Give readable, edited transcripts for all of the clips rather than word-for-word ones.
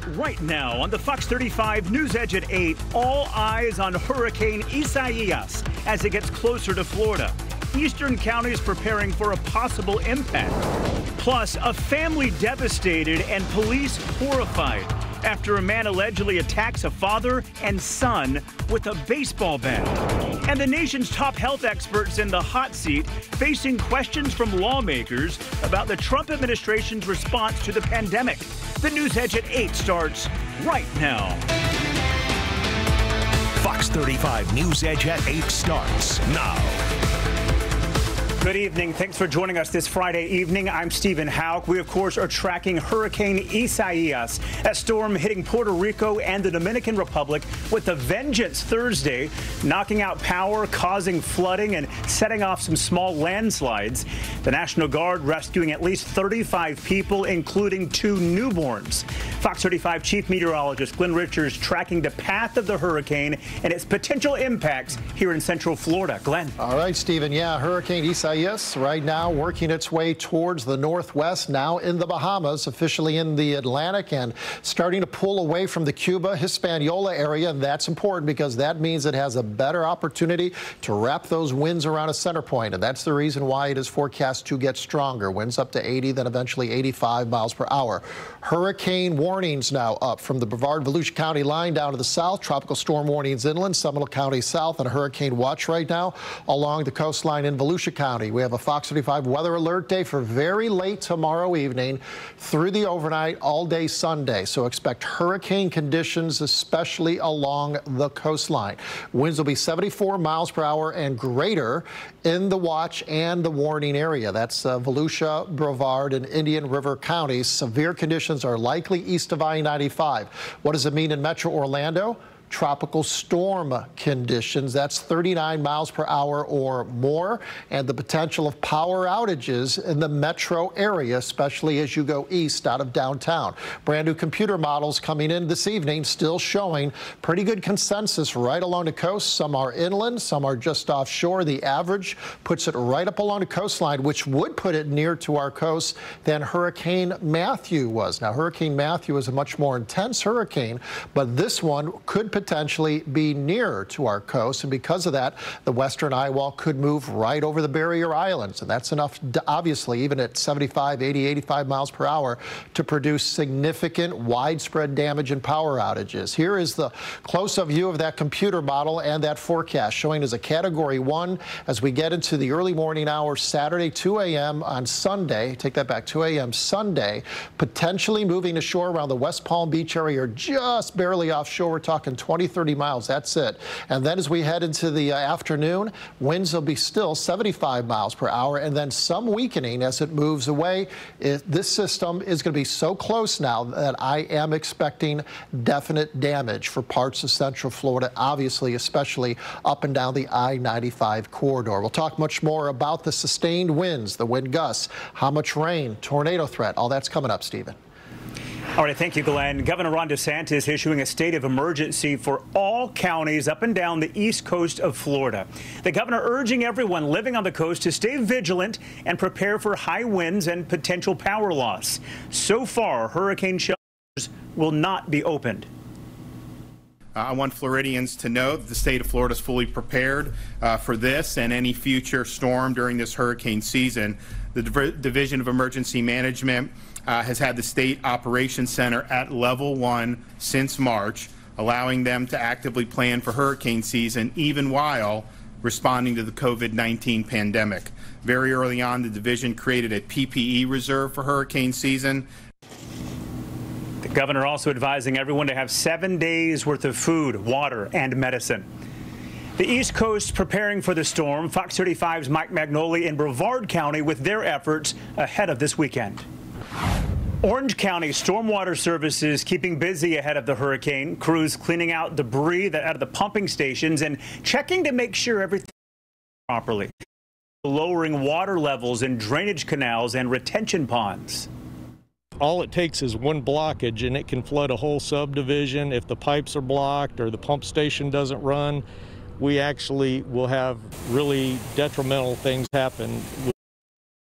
Right now on the Fox 35 News Edge at 8, all eyes on Hurricane Isaías as it gets closer to Florida. Eastern counties preparing for a possible impact. Plus, a family devastated and police horrified after a man allegedly attacks a father and son with a baseball bat. And the nation's top health experts in the hot seat facing questions from lawmakers about the Trump administration's response to the pandemic. The News Edge at 8 starts right now. Fox 35 News Edge at 8 starts now. Good evening. Thanks for joining us this Friday evening. I'm Stephen Houck. We, of course, are tracking Hurricane Isaías, a storm hitting Puerto Rico and the Dominican Republic with a vengeance Thursday, knocking out power, causing flooding, and setting off some small landslides. The National Guard rescuing at least 35 people, including 2 newborns. Fox 35 Chief Meteorologist Glenn Richards tracking the path of the hurricane and its potential impacts here in Central Florida. Glenn. All right, Stephen. Yeah, Hurricane Isaías right now working its way towards the northwest, now in the Bahamas, officially in the Atlantic, and starting to pull away from the Cuba, Hispaniola area. And that's important because that means it has a better opportunity to wrap those winds around a center point. And that's the reason why it is forecast to get stronger. Winds up to 80, then eventually 85 miles per hour. Hurricane warnings now up from the Brevard-Volusia County line down to the south. Tropical storm warnings inland, Seminole County south, and a hurricane watch right now along the coastline in Volusia County. We have a Fox 35 weather alert day for very late tomorrow evening through the overnight, all day Sunday. So expect hurricane conditions, especially along the coastline. Winds will be 74 miles per hour and greater in the watch and the warning area. That's Volusia, Brevard, and Indian River counties. Severe conditions are likely east of I-95. What does it mean in Metro Orlando? Tropical storm conditions. That's 39 miles per hour or more, and the potential of power outages in the metro area, especially as you go east out of downtown. Brand new computer models coming in this evening, still showing pretty good consensus right along the coast. Some are inland, some are just offshore. The average puts it right up along the coastline, which would put it near to our coast than Hurricane Matthew was. Now, Hurricane Matthew is a much more intense hurricane, but this one could potentially be nearer to our coast, and because of that, the western eye wall could move right over the barrier islands, and that's enough, obviously, even at 75, 80, 85 miles per hour, to produce significant widespread damage and power outages. Here is the close-up view of that computer model and that forecast, showing as a Category 1 as we get into the early morning hours Saturday, 2 a.m. on Sunday. Take that back, 2 a.m. Sunday, potentially moving ashore around the West Palm Beach area, or just barely offshore. We're talking 20, 30 miles, that's it. And then as we head into the afternoon, winds will be still 75 miles per hour, and then some weakening as it moves away. This system is going to be so close now that I am expecting definite damage for parts of Central Florida, obviously, especially up and down the I-95 corridor. We'll talk much more about the sustained winds, the wind gusts, how much rain, tornado threat, all that's coming up, Stephen. All right, thank you, Glenn. Governor Ron DeSantis issuing a state of emergency for all counties up and down the east coast of Florida. The governor urging everyone living on the coast to stay vigilant and prepare for high winds and potential power loss. So far, hurricane shelters will not be opened. I want Floridians to know that the state of Florida is fully prepared for this and any future storm during this hurricane season. The Division of Emergency Management has had the State Operations Center at level 1 since March, allowing them to actively plan for hurricane season even while responding to the COVID-19 pandemic. Very early on, the division created a PPE reserve for hurricane season. The governor also advising everyone to have 7 days worth of food, water, and medicine. The East Coast preparing for the storm. Fox 35's Mike Magnoli in Brevard County with their efforts ahead of this weekend. Orange County Stormwater Services keeping busy ahead of the hurricane. Crews cleaning out debris out of the pumping stations and checking to make sure everything is properly. Lowering water levels in drainage canals and retention ponds. All it takes is one blockage and it can flood a whole subdivision. If the pipes are blocked or the pump station doesn't run, we actually will have really detrimental things happen.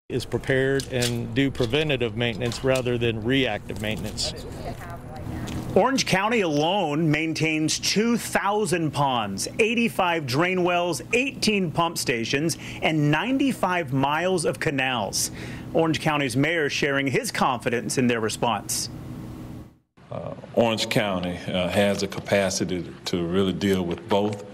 Is prepared and do preventative maintenance rather than reactive maintenance. Orange County alone maintains 2,000 ponds, 85 drain wells, 18 pump stations, and 95 miles of canals. Orange County's mayor sharing his confidence in their response. Orange County has the capacity to really deal with both.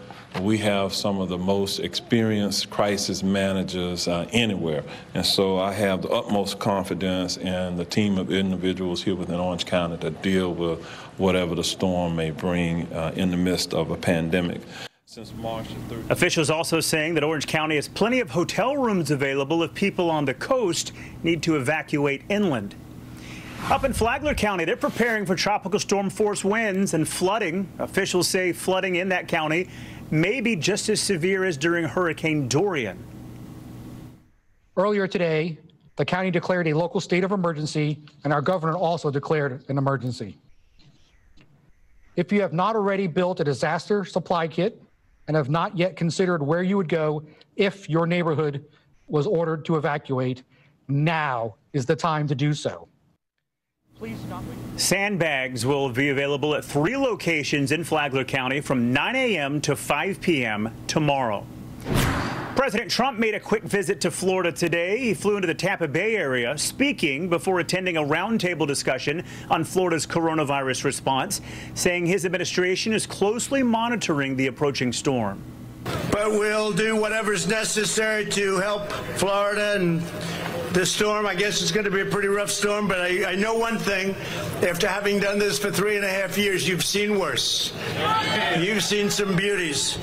We have some of the most experienced crisis managers anywhere, and so I have the utmost confidence in the team of individuals here within Orange County to deal with whatever the storm may bring in the midst of a pandemic. Since March 13th. Officials also saying that Orange County has plenty of hotel rooms available if people on the coast need to evacuate inland. Up in Flagler County, they're preparing for tropical storm force winds and flooding. Officials say flooding in that county may be just as severe as during Hurricane Dorian. Earlier today, the county declared a local state of emergency, and our governor also declared an emergency. If you have not already built a disaster supply kit and have not yet considered where you would go if your neighborhood was ordered to evacuate, now is the time to do so. Please do not wait. Sandbags will be available at 3 locations in Flagler County from 9 a.m. to 5 p.m. tomorrow. President Trump made a quick visit to Florida today. He flew into the Tampa Bay area, speaking before attending a roundtable discussion on Florida's coronavirus response, saying his administration is closely monitoring the approaching storm. But we'll do whatever's necessary to help Florida and this storm. I guess it's going to be a pretty rough storm, but I know one thing. After having done this for 3.5 years, you've seen worse. You've seen some beauties.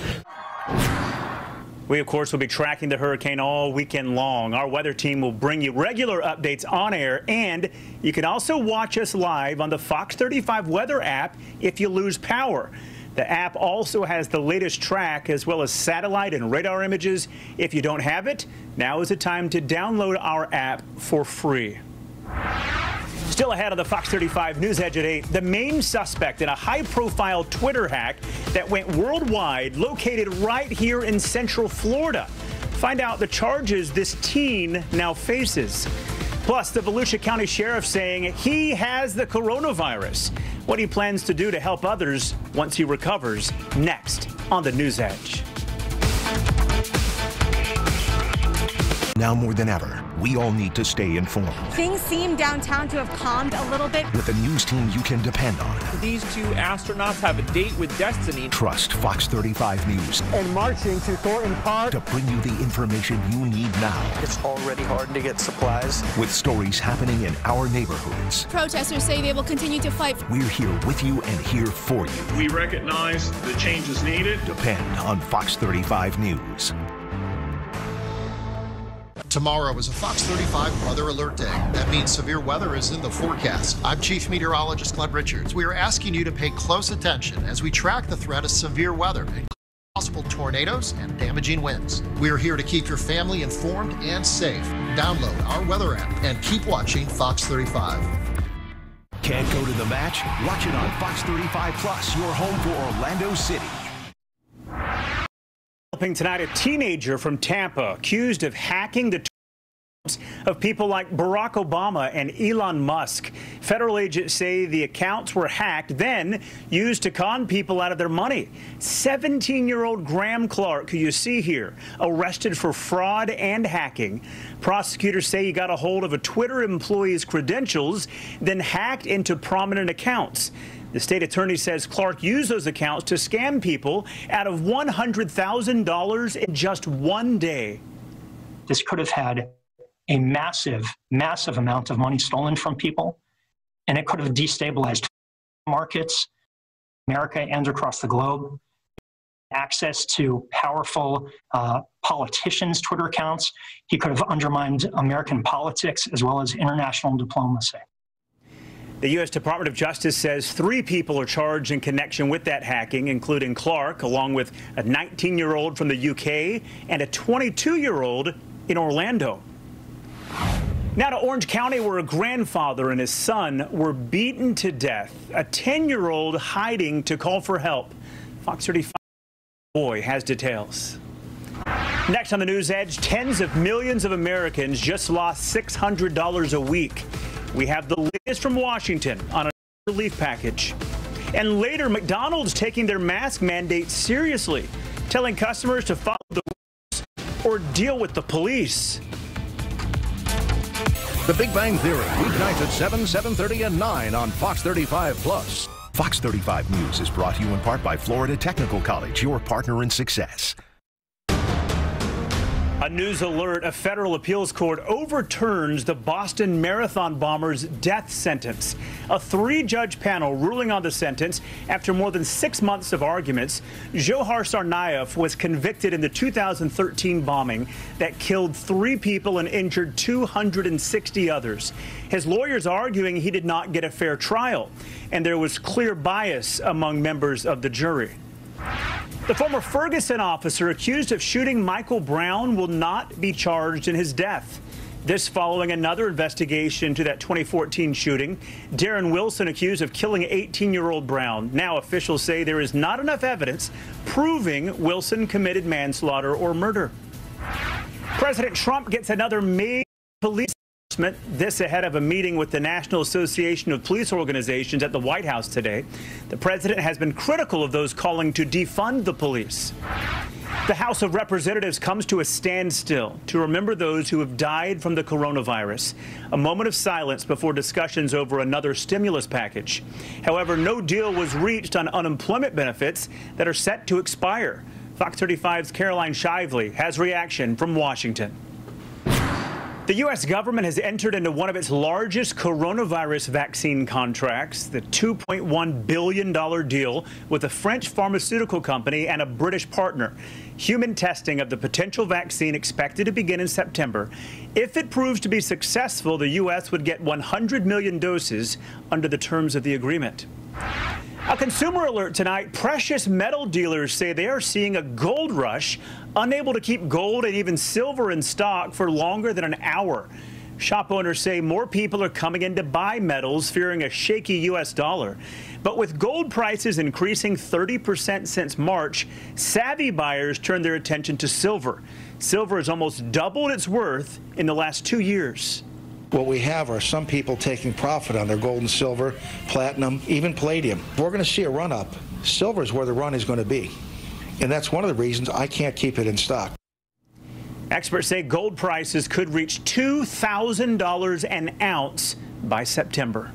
We, of course, will be tracking the hurricane all weekend long. Our weather team will bring you regular updates on air, and you can also watch us live on the Fox 35 weather app if you lose power. The app also has the latest track as well as satellite and radar images. If you don't have it, now is the time to download our app for free. Still ahead of the Fox 35 News Edge at 8, the main suspect in a high-profile Twitter hack that went worldwide, located right here in Central Florida. Find out the charges this teen now faces. Plus, the Volusia County Sheriff saying he has the coronavirus. What he plans to do to help others once he recovers, next on the News Edge. Now more than ever, we all need to stay informed. Things seem downtown to have calmed a little bit. With a news team you can depend on. These 2 astronauts have a date with destiny. Trust Fox 35 News. And marching to Thornton Park to bring you the information you need now. It's already hard to get supplies. With stories happening in our neighborhoods. Protesters say they will continue to fight. We're here with you and here for you. We recognize the changes needed. Depend on Fox 35 News. Tomorrow is a Fox 35 Weather Alert Day. That means severe weather is in the forecast. I'm Chief Meteorologist Glenn Richards. We are asking you to pay close attention as we track the threat of severe weather, including possible tornadoes and damaging winds. We are here to keep your family informed and safe. Download our weather app and keep watching Fox 35. Can't go to the match? Watch it on Fox 35 Plus, your home for Orlando City. Tonight, a teenager from Tampa accused of hacking the tweets of people like Barack Obama and Elon Musk. Federal agents say the accounts were hacked, then used to con people out of their money. 17-year-old Graham Clark, who you see here, arrested for fraud and hacking. Prosecutors say he got a hold of a Twitter employee's credentials, then hacked into prominent accounts. The state attorney says Clark used those accounts to scam people out of $100,000 in just one day. This could have had a massive, massive amount of money stolen from people, and it could have destabilized markets, America and across the globe. Access to powerful politicians' Twitter accounts. He could have undermined American politics as well as international diplomacy. The U.S. Department of Justice says 3 people are charged in connection with that hacking, including Clark, along with a 19-year-old from the U.K. and a 22-year-old in Orlando. Now to Orange County, where a grandfather and his son were beaten to death. A 10-year-old hiding to call for help. Fox 35 boy has details. Next on the News Edge, tens of millions of Americans just lost $600 a week. We have the latest from Washington on a relief package. And later, McDonald's taking their mask mandate seriously, telling customers to follow the rules or deal with the police. The Big Bang Theory, weeknights at 7, 7:30, and 9 on Fox 35 Plus. Fox 35 News is brought to you in part by Florida Technical College, your partner in success. A news alert, a federal appeals court overturns the Boston Marathon bomber's death sentence. A 3-judge panel ruling on the sentence after more than 6 months of arguments. Johar Tsarnaev was convicted in the 2013 bombing that killed 3 people and injured 260 others. His lawyers arguing he did not get a fair trial, and there was clear bias among members of the jury. The former Ferguson officer accused of shooting Michael Brown will not be charged in his death. This following another investigation to that 2014 shooting. Darren Wilson accused of killing 18-year-old Brown. Now officials say there is not enough evidence proving Wilson committed manslaughter or murder. President Trump gets another major police announcement. This ahead of a meeting with the National Association of Police Organizations at the White House today. The president has been critical of those calling to defund the police. The House of Representatives comes to a standstill to remember those who have died from the coronavirus. A moment of silence before discussions over another stimulus package. However, no deal was reached on unemployment benefits that are set to expire. Fox 35's Caroline Shively has reaction from Washington. The U.S. government has entered into one of its largest coronavirus vaccine contracts, the $2.1 billion deal with a French pharmaceutical company and a British partner. Human testing of the potential vaccine expected to begin in September. If it proves to be successful, the U.S. would get 100 million doses under the terms of the agreement. A consumer alert tonight. Precious metal dealers say they are seeing a gold rush, unable to keep gold and even silver in stock for longer than an hour. Shop owners say more people are coming in to buy metals, fearing a shaky U.S. dollar. But with gold prices increasing 30% since March, savvy buyers turn their attention to silver. Silver has almost doubled its worth in the last 2 years. What we have are some people taking profit on their gold and silver, platinum, even palladium. We're going to see a run up. Silver is where the run is going to be. And that's one of the reasons I can't keep it in stock. Experts say gold prices could reach $2,000 an ounce by September.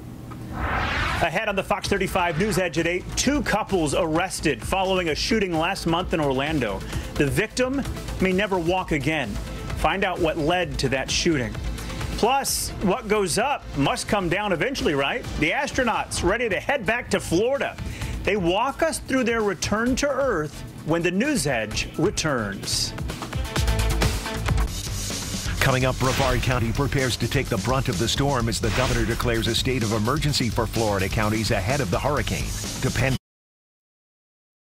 Ahead on the Fox 35 News Edge at 8, 2 couples arrested following a shooting last month in Orlando. The victim may never walk again. Find out what led to that shooting. Plus, what goes up must come down eventually, right? The astronauts ready to head back to Florida. They walk us through their return to Earth when the News Edge returns. Coming up, Brevard County prepares to take the brunt of the storm as the governor declares a state of emergency for Florida counties ahead of the hurricane. Depend on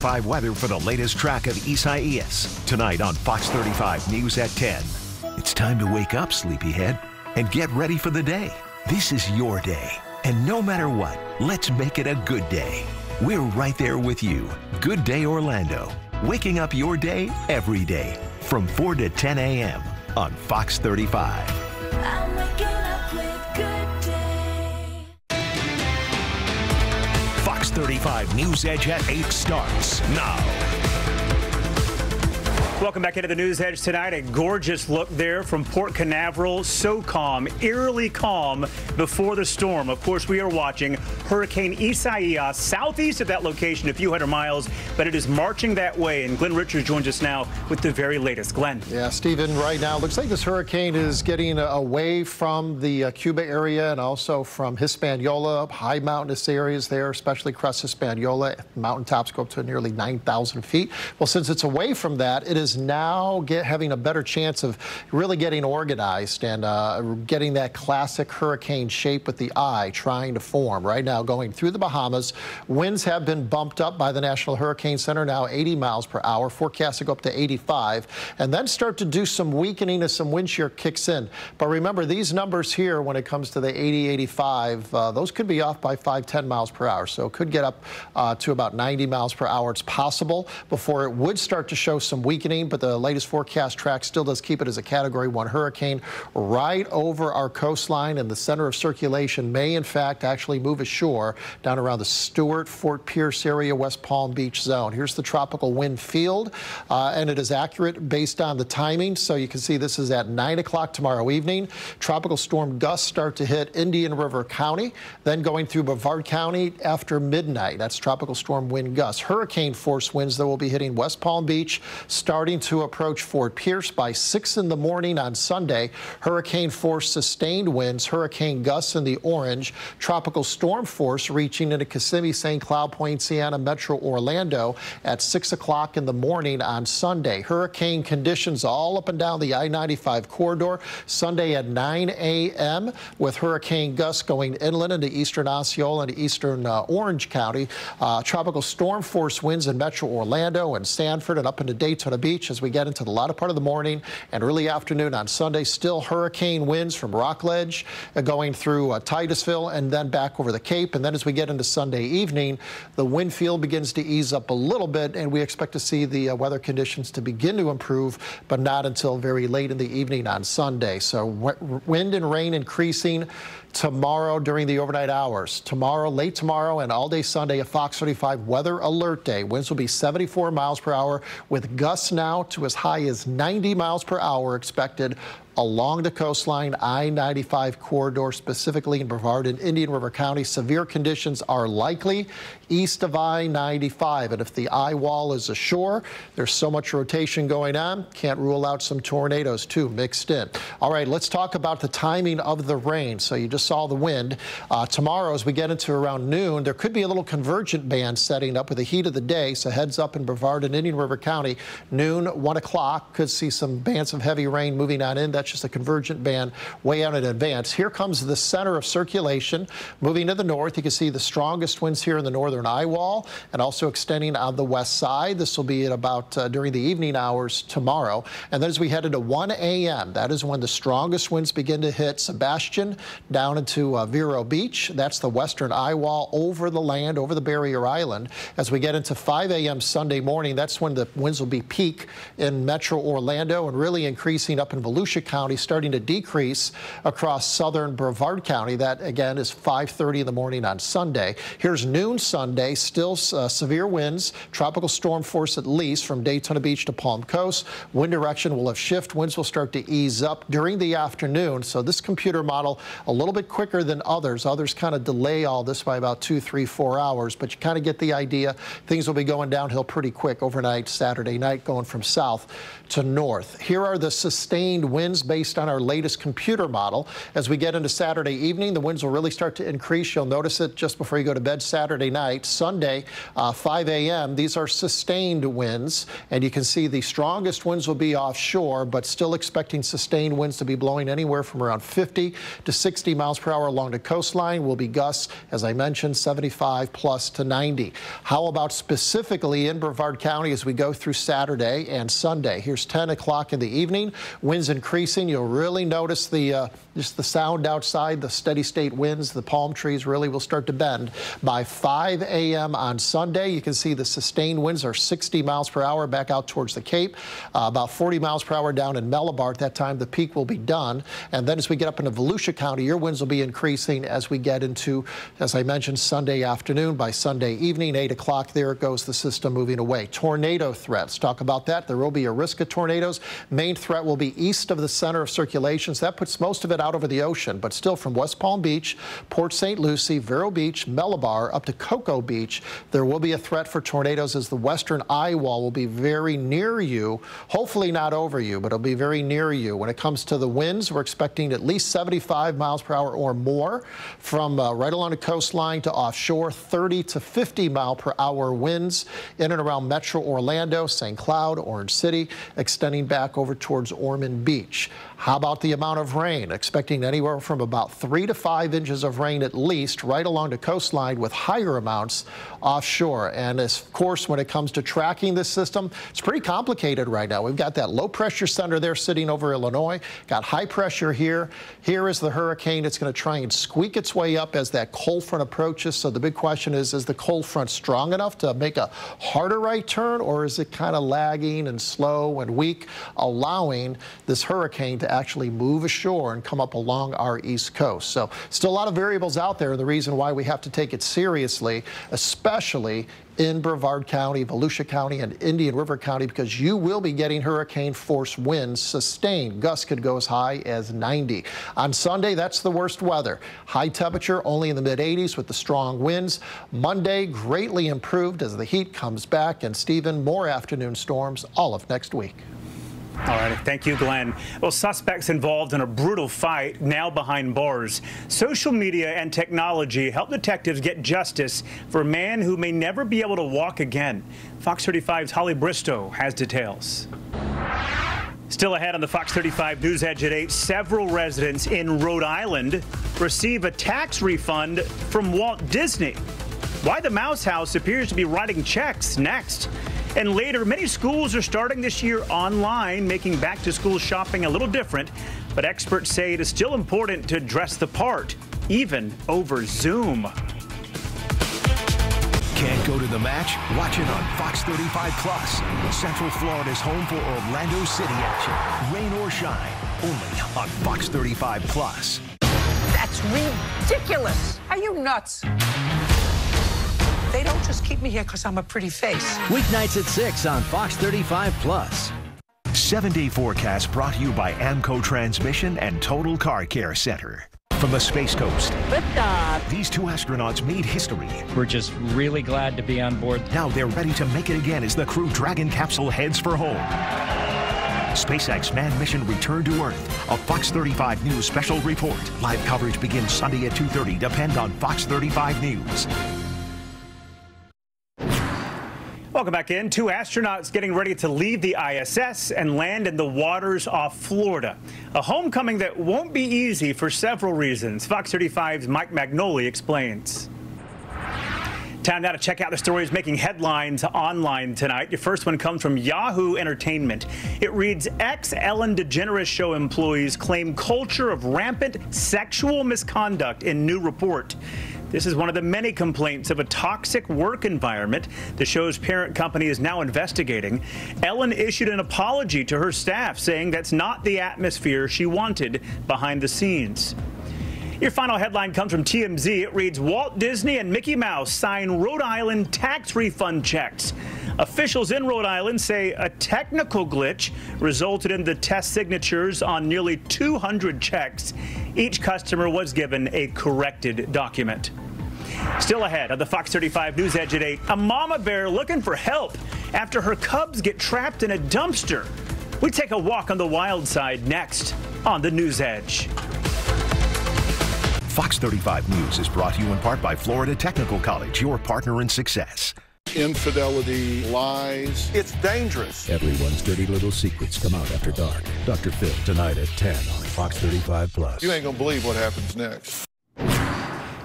5 weather for the latest track of Isaías. Tonight on Fox 35 News at 10. It's time to wake up, sleepyhead, and get ready for the day. This is your day. And no matter what, let's make it a good day. We're right there with you. Good Day Orlando. Waking up your day every day from 4 to 10 a.m. on Fox 35. I'm waking up with Good Day. Fox 35 News Edge at 8 starts now. Welcome back into the News Edge tonight. A gorgeous look there from Port Canaveral. So calm, eerily calm before the storm. Of course, we are watching Hurricane Isaías southeast of that location, a few hundred miles, but it is marching that way. And Glenn Richards joins us now with the very latest. Glenn. Yeah, Stephen, right now, looks like this hurricane is getting away from the Cuba area and also from Hispaniola, high mountainous areas there, especially across Hispaniola. Mountaintops go up to nearly 9,000 feet. Well, since it's away from that, it is now having a better chance of really getting organized and getting that classic hurricane shape with the eye trying to form. Right now, going through the Bahamas, winds have been bumped up by the National Hurricane Center, now 80 miles per hour, forecast to go up to 85, and then start to do some weakening as some wind shear kicks in. But remember, these numbers here, when it comes to the 80, 85, those could be off by 5, 10 miles per hour. So it could get up to about 90 miles per hour. It's possible before it would start to show some weakening evening, but the latest forecast track still does keep it as a Category 1 hurricane right over our coastline, and the center of circulation may, in fact, actually move ashore down around the Stewart, Fort Pierce area, West Palm Beach zone. Here's the tropical wind field, and it is accurate based on the timing. So you can see this is at 9 o'clock tomorrow evening. Tropical storm gusts start to hit Indian River County, then going through Brevard County after midnight. That's tropical storm wind gusts. Hurricane force winds that will be hitting West Palm Beach, starting to approach Fort Pierce by 6 in the morning on Sunday. Hurricane force sustained winds, hurricane gusts in the orange, tropical storm force reaching into Kissimmee, St. Cloud, Poinciana, Metro Orlando at 6 o'clock in the morning on Sunday. Hurricane conditions all up and down the I-95 corridor Sunday at 9 a.m. with hurricane gusts going inland into eastern Osceola and eastern Orange County. Tropical storm force winds in Metro Orlando and Sanford and up into Daytona Beach as we get into the latter part of the morning and early afternoon on Sunday. Still hurricane winds from Rockledge going through Titusville and then back over the Cape. And then as we get into Sunday evening, the wind field begins to ease up a little bit, and we expect to see the weather conditions to begin to improve, but not until very late in the evening on Sunday. So wind and rain increasing tomorrow during the overnight hours. Tomorrow, late tomorrow, and all day Sunday, a Fox 35 weather alert day. Winds will be 74 miles per hour with gusts now to as high as 90 miles per hour expected along the coastline I-95 corridor, specifically in Brevard and Indian River County. Severe conditions are likely east of I-95. And if the eye wall is ashore, there's so much rotation going on, can't rule out some tornadoes too mixed in. All right, let's talk about the timing of the rain. So you just saw the wind. Tomorrow, as we get into around noon, there could be a little convergent band setting up with the heat of the day. So heads up in Brevard and Indian River County, noon, 1 o'clock, could see some bands of heavy rain moving on in. That's just a convergent band way out in advance. Here comes the center of circulation moving to the north. You can see the strongest winds here in the northern eye wall and also extending on the west side. This will be at about during the evening hours tomorrow. And then as we head into 1 a.m., that is when the strongest winds begin to hit Sebastian down into Vero Beach. That's the western eye wall over the land, over the barrier island. As we get into 5 a.m. Sunday morning, that's when the winds will be peak in Metro Orlando and really increasing up in Volusia County, starting to decrease across southern Brevard County. That, again, is 5:30 in the morning on Sunday. Here's noon Sunday, still severe winds, tropical storm force at least from Daytona Beach to Palm Coast. Wind direction will have shift. Winds will start to ease up during the afternoon. So this computer model a little bit quicker than others. Others kind of delay all this by about 2, 3, 4 hours, but you kind of get the idea. Things will be going downhill pretty quick overnight, Saturday night, going from south to north. Here are the sustained winds based on our latest computer model. As we get into Saturday evening, the winds will really start to increase. You'll notice it just before you go to bed Saturday night. Sunday, 5 a.m., these are sustained winds, and you can see the strongest winds will be offshore, but still expecting sustained winds to be blowing anywhere from around 50 to 60 miles per hour along the coastline. Will be gusts, as I mentioned, 75 plus to 90. How about specifically in Brevard County as we go through Saturday and Sunday? Here's 10 o'clock in the evening. Winds increasing. You'll really notice the just the sound outside, the steady state winds. The palm trees really will start to bend. By 5 a.m. on Sunday, you can see the sustained winds are 60 miles per hour back out towards the Cape, about 40 miles per hour down in Melbourne. At that time, the peak will be done. And then as we get up into Volusia County, your winds will be increasing as we get into, as I mentioned, Sunday afternoon. By Sunday evening, 8 o'clock, there it goes, the system moving away. Tornado threats. Talk about that. There will be a risk of tornadoes. Main threat will be east of the center of circulation. So that puts most of it out over the ocean, but still from West Palm Beach, Port St. Lucie, Vero Beach, Malabar, up to Cocoa Beach, there will be a threat for tornadoes as the western eye wall will be very near you, hopefully not over you, but it'll be very near you. When it comes to the winds, we're expecting at least 75 miles per hour or more from right along the coastline to offshore, 30 to 50 mile per hour winds in and around Metro Orlando, St. Cloud, Orange City, extending back over towards Ormond Beach. How about the amount of rain? Expecting anywhere from about 3 to 5 inches of rain at least right along the coastline, with higher amounts offshore. And of course, when it comes to tracking this system, it's pretty complicated right now. We've got that low pressure center there sitting over Illinois, got high pressure here. Here is the hurricane. It's going to try and squeak its way up as that cold front approaches. So the big question is the cold front strong enough to make a harder right turn, or is it kind of lagging and slow and weak, allowing this hurricane to actually move ashore and come up along our east coast? So still a lot of variables out there, and the reason why we have to take it seriously, especially in Brevard County, Volusia County, and Indian River County, because you will be getting hurricane force winds sustained. Gusts could go as high as 90. On Sunday, that's the worst weather. High temperature only in the mid-80s with the strong winds. Monday, greatly improved as the heat comes back, and Stephen, more afternoon storms all of next week. All right, thank you, Glenn. Well, suspects involved in a brutal fight now behind bars. Social media and technology help detectives get justice for a man who may never be able to walk again. Fox 35's Holly Bristow has details. Still ahead on the Fox 35 News Edge at 8, several residents in Rhode Island receive a tax refund from Walt Disney. Why the Mouse House appears to be writing checks next. And later, many schools are starting this year online, making back-to-school shopping a little different. But experts say it is still important to dress the part, even over Zoom. Can't go to the match? Watch it on Fox 35 Plus. Central Florida's home for Orlando City action. Rain or shine, only on Fox 35 Plus. That's ridiculous. Are you nuts? They don't just keep me here because I'm a pretty face. Weeknights at 6 on Fox 35 Plus. 7-day forecast brought to you by Amco Transmission and Total Car Care Center. From the Space Coast, Liftoff. These two astronauts made history. We're just really glad to be on board. Now they're ready to make it again as the Crew Dragon capsule heads for home. SpaceX manned mission return to Earth. A Fox 35 News special report. Live coverage begins Sunday at 2:30. Depend on Fox 35 News. Welcome back in. Two astronauts getting ready to leave the ISS and land in the waters off Florida. A homecoming that won't be easy for several reasons. Fox 35's Mike Magnoli explains. Time now to check out the stories making headlines online tonight. Your first one comes from Yahoo Entertainment. It reads, ex-Ellen DeGeneres show employees claim culture of rampant sexual misconduct in new report. This is one of the many complaints of a toxic work environment the show's parent company is now investigating. Ellen issued an apology to her staff, saying that's not the atmosphere she wanted behind the scenes. Your final headline comes from TMZ. It reads, Walt Disney and Mickey Mouse sign Rhode Island tax refund checks. Officials in Rhode Island say a technical glitch resulted in the test signatures on nearly 200 checks. Each customer was given a corrected document. Still ahead on the Fox 35 News Edge at 8, a mama bear looking for help after her cubs get trapped in a dumpster. We take a walk on the wild side next on the News Edge. Fox 35 News is brought to you in part by Florida Technical College, your partner in success. Infidelity, lies. It's dangerous. Everyone's dirty little secrets come out after dark. Dr. Phil, tonight at 10 on Fox 35 Plus. You ain't gonna believe what happens next.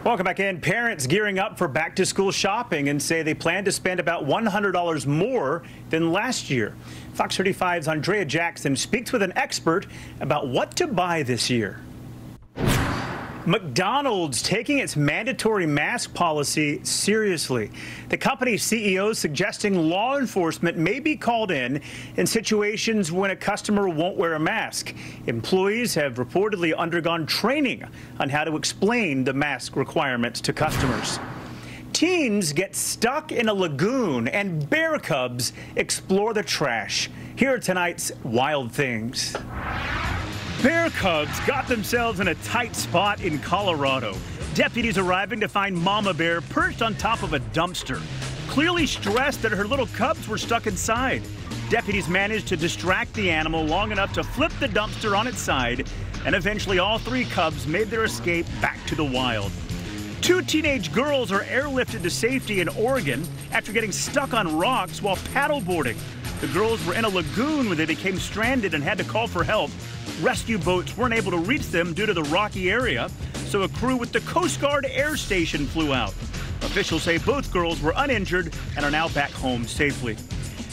Welcome back in. Parents gearing up for back-to-school shopping and say they plan to spend about $100 more than last year. Fox 35's Andrea Jackson speaks with an expert about what to buy this year. McDonald's taking its mandatory mask policy seriously. The company's CEO suggesting law enforcement may be called in situations when a customer won't wear a mask. Employees have reportedly undergone training on how to explain the mask requirements to customers. Teens get stuck in a lagoon and bear cubs explore the trash. Here are tonight's wild things. Bear cubs got themselves in a tight spot in Colorado. Deputies arriving to find Mama Bear perched on top of a dumpster, clearly stressed that her little cubs were stuck inside. Deputies managed to distract the animal long enough to flip the dumpster on its side, and eventually all three cubs made their escape back to the wild. Two teenage girls are airlifted to safety in Oregon after getting stuck on rocks while paddleboarding. The girls were in a lagoon when they became stranded and had to call for help. Rescue boats weren't able to reach them due to the rocky area, so a crew with the Coast Guard Air Station flew out. Officials say both girls were uninjured and are now back home safely.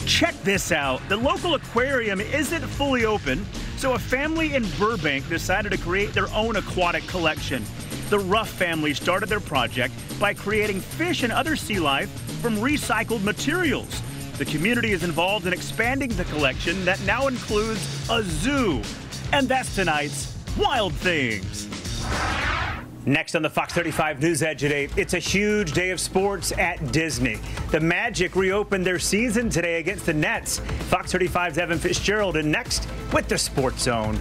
Check this out. The local aquarium isn't fully open, so a family in Burbank decided to create their own aquatic collection. The Ruff family started their project by creating fish and other sea life from recycled materials. The community is involved in expanding the collection that now includes a zoo. And that's tonight's Wild Things. Next on the Fox 35 News Edge at 8, it's a huge day of sports at Disney. The Magic reopened their season today against the Nets. Fox 35's Evan Fitzgerald, and next with the Sports Zone.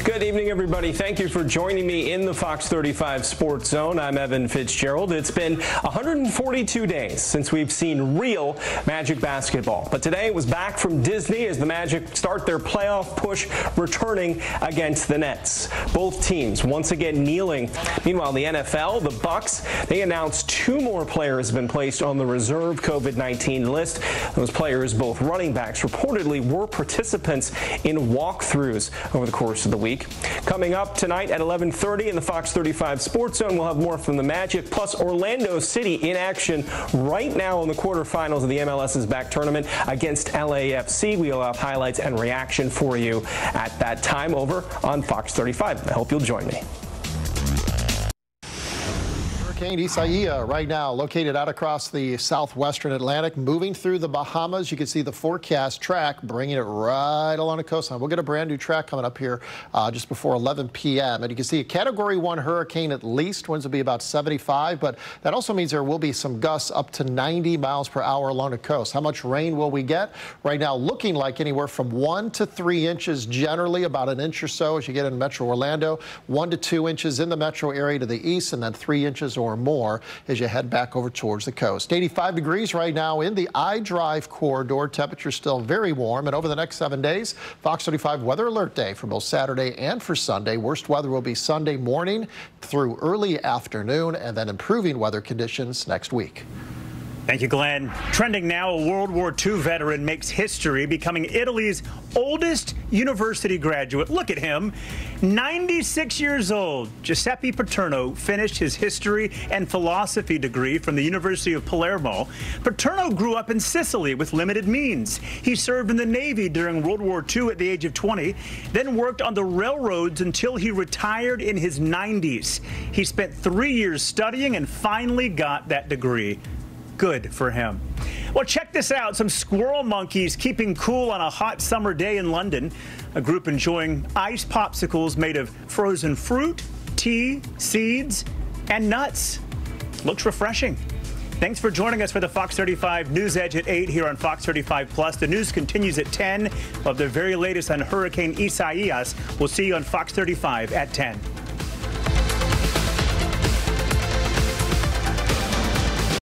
Good evening, everybody. Thank you for joining me in the Fox 35 Sports Zone. I'm Evan Fitzgerald. It's been 142 days since we've seen real Magic basketball. But today it was back from Disney as the Magic start their playoff push, returning against the Nets. Both teams once again kneeling. Meanwhile, the NFL, the Bucks, they announced 2 more players have been placed on the reserve COVID-19 list. Those players, both running backs, reportedly were participants in walkthroughs over the course of the week. Coming up tonight at 11:30 in the Fox 35 Sports Zone, we'll have more from the Magic, plus Orlando City in action right now in the quarterfinals of the MLS's back tournament against LAFC. We'll have highlights and reaction for you at that time over on Fox 35. I hope you'll join me. Hurricane Isaías right now located out across the southwestern Atlantic, moving through the Bahamas. You can see the forecast track bringing it right along the coastline. We'll get a brand new track coming up here just before 11 p.m. And you can see a Category 1 hurricane at least. Winds will be about 75, but that also means there will be some gusts up to 90 miles per hour along the coast. How much rain will we get? Right now looking like anywhere from 1 to 3 inches generally, about an inch or so as you get in Metro Orlando, 1 to 2 inches in the metro area to the east, and then 3 inches or more as you head back over towards the coast. 85 degrees right now in the I-Drive corridor. Temperature still very warm, and over the next 7 days, Fox 35 weather alert day for both Saturday and for Sunday. Worst weather will be Sunday morning through early afternoon, and then improving weather conditions next week. Thank you, Glenn. Trending now, a World War II veteran makes history, becoming Italy's oldest university graduate. Look at him, 96 years old. Giuseppe Paterno finished his history and philosophy degree from the University of Palermo. Paterno grew up in Sicily with limited means. He served in the Navy during World War II at the age of 20, then worked on the railroads until he retired in his 90s. He spent 3 years studying and finally got that degree. Good for him. Well, check this out. Some squirrel monkeys keeping cool on a hot summer day in London. A group enjoying ice popsicles made of frozen fruit, tea, seeds, and nuts. Looks refreshing. Thanks for joining us for the Fox 35 News Edge at 8 here on Fox 35 Plus. The news continues at 10 of the very latest on Hurricane Isaías. We'll see you on Fox 35 at 10.